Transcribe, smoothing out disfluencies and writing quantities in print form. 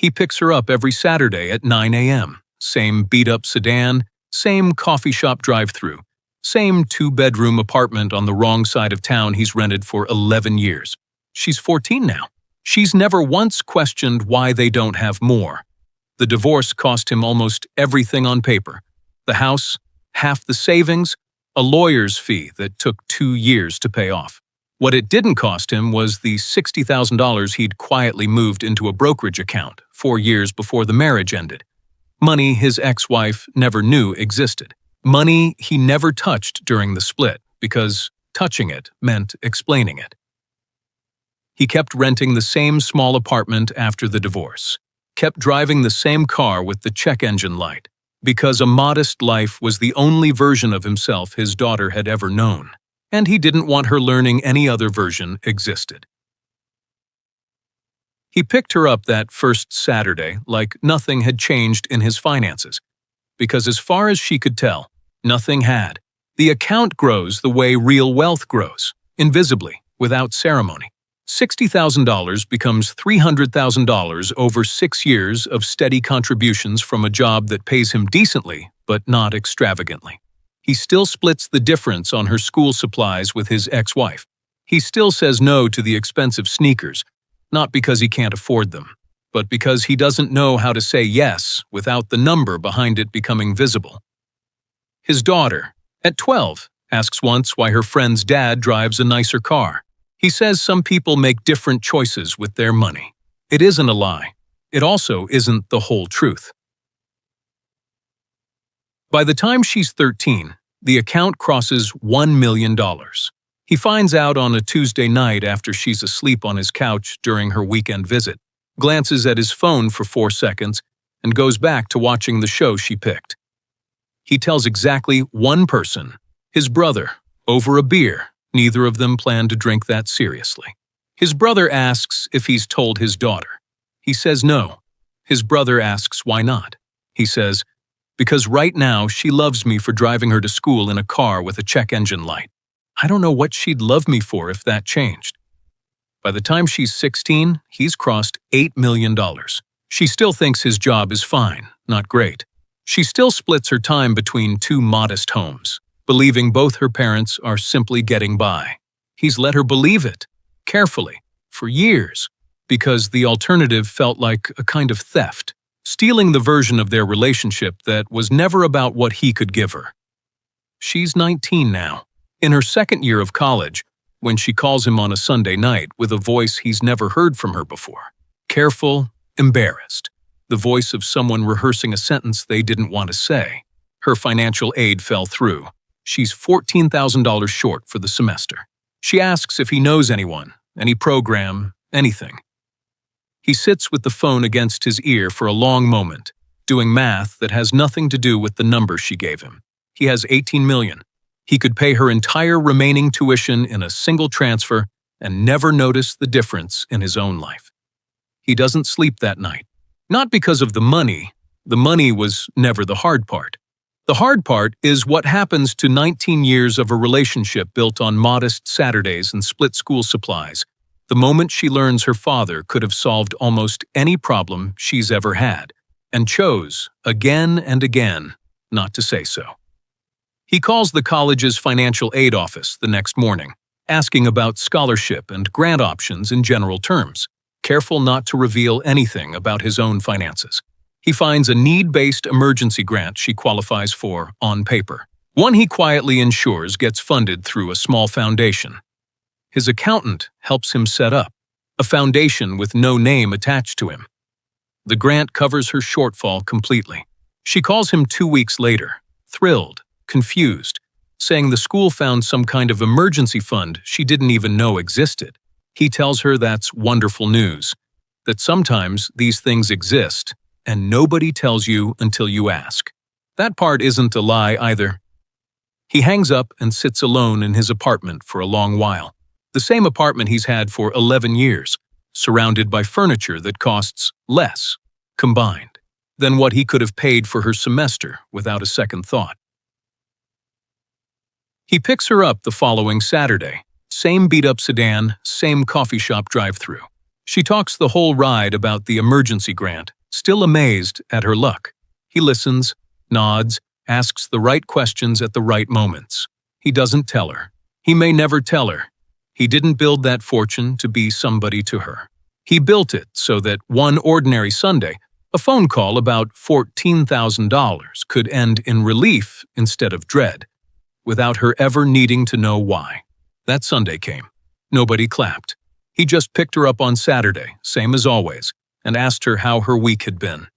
He picks her up every Saturday at 9 a.m. Same beat-up sedan, same coffee shop drive-through, same two-bedroom apartment on the wrong side of town he's rented for 11 years. She's 14 now. She's never once questioned why they don't have more. The divorce cost him almost everything on paper. The house, half the savings, a lawyer's fee that took 2 years to pay off. What it didn't cost him was the $60,000 he'd quietly moved into a brokerage account 4 years before the marriage ended. Money his ex-wife never knew existed. Money he never touched during the split, because touching it meant explaining it. He kept renting the same small apartment after the divorce, kept driving the same car with the check engine light, because a modest life was the only version of himself his daughter had ever known, and he didn't want her learning any other version existed. He picked her up that first Saturday like nothing had changed in his finances, because as far as she could tell, nothing had. The account grows the way real wealth grows, invisibly, without ceremony. $60,000 becomes $300,000 over 6 years of steady contributions from a job that pays him decently, but not extravagantly. He still splits the difference on her school supplies with his ex-wife. He still says no to the expensive sneakers, not because he can't afford them, but because he doesn't know how to say yes without the number behind it becoming visible. His daughter, at 12, asks once why her friend's dad drives a nicer car. He says some people make different choices with their money. It isn't a lie. It also isn't the whole truth. By the time she's 13, the account crosses $1 million. He finds out on a Tuesday night after she's asleep on his couch during her weekend visit, glances at his phone for 4 seconds, and goes back to watching the show she picked. He tells exactly one person, his brother, over a beer. Neither of them plan to drink that seriously. His brother asks if he's told his daughter. He says no. His brother asks why not. He says, because right now she loves me for driving her to school in a car with a check engine light. I don't know what she'd love me for if that changed. By the time she's 16, he's crossed $8 million. She still thinks his job is fine, not great. She still splits her time between 2 modest homes, believing both her parents are simply getting by. He's let her believe it, carefully, for years, because the alternative felt like a kind of theft, stealing the version of their relationship that was never about what he could give her. She's 19 now, in her second year of college, when she calls him on a Sunday night with a voice he's never heard from her before. Careful, embarrassed, the voice of someone rehearsing a sentence they didn't want to say. Her financial aid fell through. She's $14,000 short for the semester. She asks if he knows anyone, any program, anything. He sits with the phone against his ear for a long moment, doing math that has nothing to do with the number she gave him. He has $18 million. He could pay her entire remaining tuition in a single transfer and never notice the difference in his own life. He doesn't sleep that night. Not because of the money was never the hard part. The hard part is what happens to 19 years of a relationship built on modest Saturdays and split school supplies, the moment she learns her father could have solved almost any problem she's ever had, and chose, again and again, not to say so. He calls the college's financial aid office the next morning, asking about scholarship and grant options in general terms, careful not to reveal anything about his own finances. He finds a need-based emergency grant she qualifies for on paper. One he quietly ensures gets funded through a small foundation. His accountant helps him set up, a foundation with no name attached to him. The grant covers her shortfall completely. She calls him 2 weeks later, thrilled, confused, saying the school found some kind of emergency fund she didn't even know existed. He tells her that's wonderful news, that sometimes these things exist, and nobody tells you until you ask. That part isn't a lie either. He hangs up and sits alone in his apartment for a long while. The same apartment he's had for 11 years, surrounded by furniture that costs less, combined, than what he could have paid for her semester without a second thought. He picks her up the following Saturday. Same beat-up sedan, same coffee shop drive-through. She talks the whole ride about the emergency grant, still amazed at her luck. He listens, nods, asks the right questions at the right moments. He doesn't tell her. He may never tell her. He didn't build that fortune to be somebody to her. He built it so that one ordinary Sunday, a phone call about $14,000 could end in relief instead of dread, without her ever needing to know why. That Sunday came. Nobody clapped. He just picked her up on Saturday, same as always, and asked her how her week had been.